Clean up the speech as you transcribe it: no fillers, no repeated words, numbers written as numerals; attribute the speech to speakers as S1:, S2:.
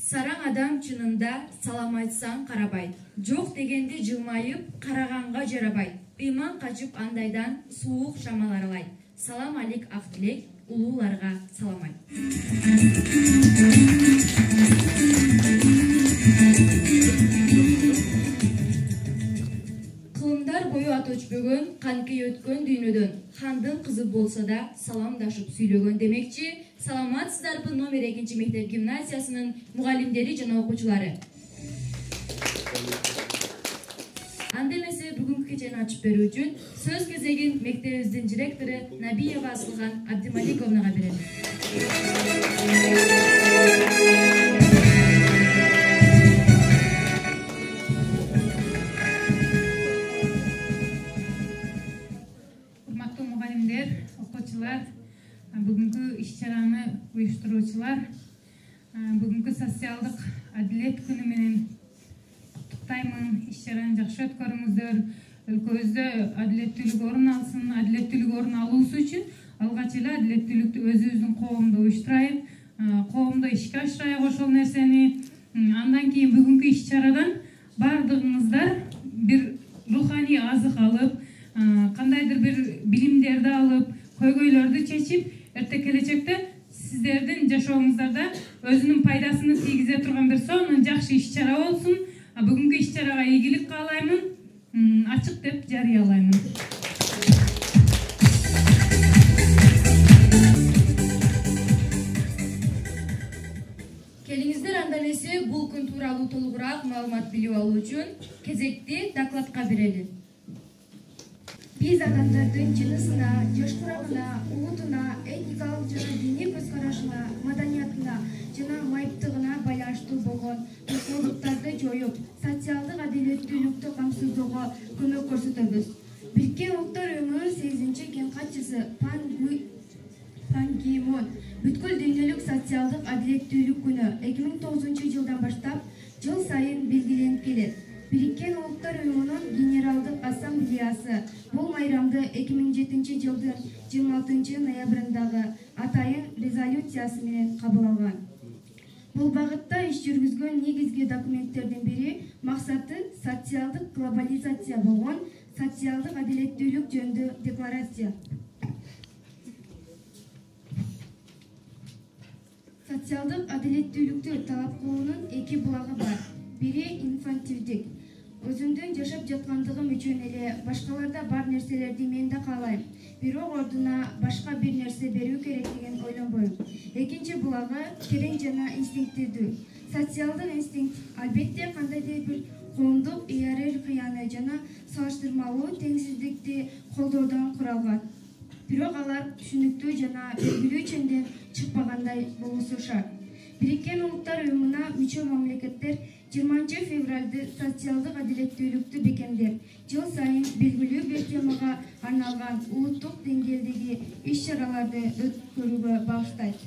S1: Сараң адам чынында салам айтсаң карабайт. Жок дегенде жылмайып, караганга жарабайт. Ыйман качып андайдан суук шамалар алайт. Салам алейк Ақтілек, улууларга салам айт. Кылымдар бою ат өчпөгөн, канкей өткөн дүйнөдөн. Хандын кызы болса да саламдашып сүйлөгөн демекчи. Саламатсыздарбы номер 2 мектеп гимназиясынын мугалимдери жана окуучулары. Андемесе бүгүнкү кечени ачып берүү үчүн сөз кезегин мектебибиздин директору Набиева Асылган Абдималиковнага берем.
S2: Урматтуу мугалимдер, окуучулар, бүгүнкү иш-чараны уюштуруучулар, бүгүнкү социалдык адилет күнү менен куттуктаймын. Иш-чараны жакшы өткөрүңүздөр. Өлкөбүздө адилеттүүлүк орун алсын. Адилеттүүлүк орун алуусу үчүн алгач эле адилеттүүлүктү өзүбүздүн коомдо уюштурайын, коомдо ишке ашырайын ошол нерсени. Андан кийин бүгүнкү иш-чарадан бардыгыңыздар бир руханий азык алып, кандайдыр бир билимдерди алып, көйгөйлөрдү чечип, эрте келечекте сиздердин жашооңуздарда өзүнүн пайдасын тийгизе турган бир сонун жакшы иш-чара болсун. Бүгүнкү иш-чарага ийгилик каалаймын. Ачык деп жарыялаймын.
S1: Келиңиздер анда эмесе бул күн тууралуу толугураак маалымат билип алуу үчүн кезекти докладка берели.
S3: Биз адамдардын жынысына, жаш курамына, улутуна, этникалык жана диний көз карашына, маданиятына жана майыптыгына байланыштуу болгон тосолдуктарды жоюп, социалдык адилеттүүлүктү камсыздоого көмөк көрсөтөбүз. Бириккен Улуттар Уюмунун 8-кен катчысы Пан Ги Мун бүткүл дүйнөлүк социалдык адилеттүүлүк күнү 2009-жылдан баштап жыл сайын белгиленип келет. Бириккен Улуттар Уюмунун Генералдык Ассамблеясы бул майрамды 2007-жылдын 26 ноябрындагы атайын резолюциясы менен кабыл алган. Бул багытта иш жүргүзгөн негизги документтердин бири максаты социалдык глобализация болгон социалдык адилеттүүлүк жөнүндө декларация. Социалдык адилеттүүлүктү талап кылуунун эки булагы бар. Бири инфантилдик. Өзүмдүн жашап жаткандыгым үчүн эле башкаларда бар нерселерди мен да каалайм. Бирок ордуна башка бир нерсе берүү керек деген ойлонбойм. Экинчи булагы терең жана инстинктивдүү. Социалдык инстинкт албетте кандайдыр бир коомдук иерархияны жана салыштырмалуу теңсиздикти колдоодон куралган. Бирок алар түшүнүктүү жана белгилүү ченден чыкпагандай болуусу шарт. Бириккен Улуттар Уюмуна мүчө мамлекеттер 20 февралды социалдык адилеттүүлүктү бекемдеп, жыл сайын белгилүү бир темага арналган улуттук деңгээлдеги иш-чараларды өткөрүүгө багыштайт.